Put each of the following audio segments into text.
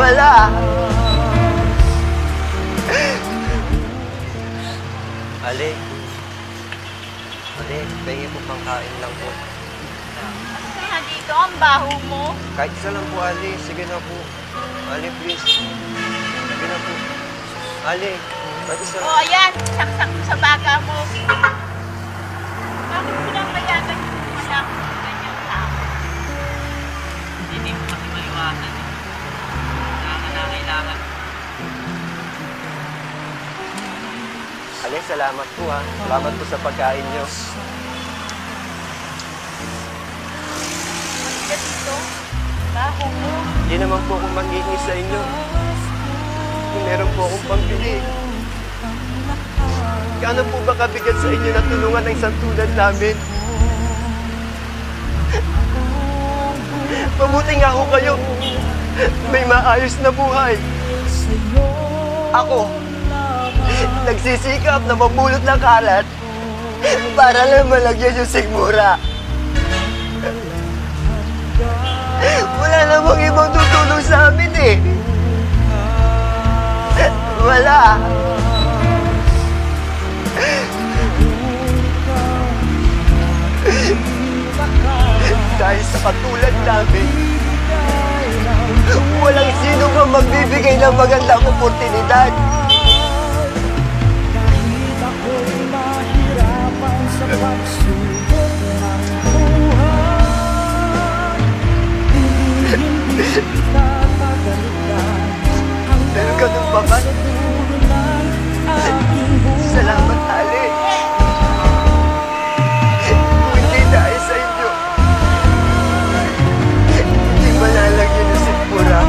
Wala. Ali. Ali, pahingi po pangkain lang po. Kaya dito ang baho mo. Kahit isa lang po, Ali. Sige na po. Ali, please. Sige na po. Ali, kahit isa lang. O, ayan. Saksak mo sa baga mo. Bakit pinapayagan yung wala akong ganyang tao? Hindi mo kasi maliwasan eh. Kailangan. Ali, salamat po ha. Salamat po sa pagkain nyo. Kaya dito, baho mo. Hindi naman po akong manghingi sa inyo. Kung meron po akong pambili. Kano po ba kabigat sa inyo na tulungan ng isang tulad namin? Mabuti nga ho kayo. May maayos na buhay. Ako, nagsisikap na mabulot ng kalat para lang malagyan yung sigmura. Wala namang ibang tutulong sa amin eh. Wala. Dahil sa katulad namin, walang sino pa magbibigay ng magandang oportunidad. Pero ganun pa man, salamat, Ali. Kung hindi dahil sa inyo, hindi malalagyan ng sigmura.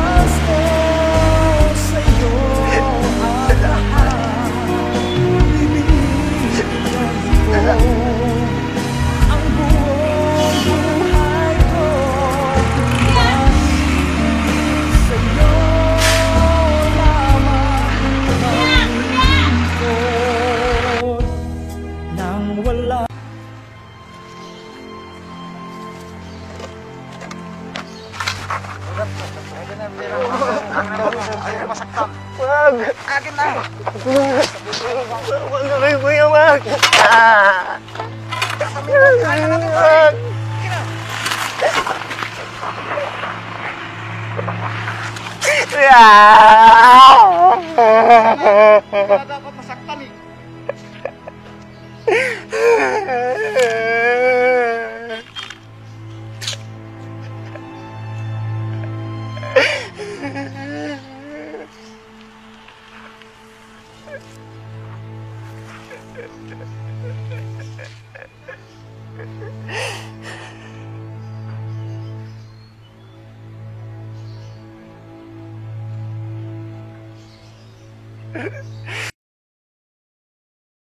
Wag! Akin na! Wag na kayo, kuya, wag! Wag! Wala dapat masaktan eh.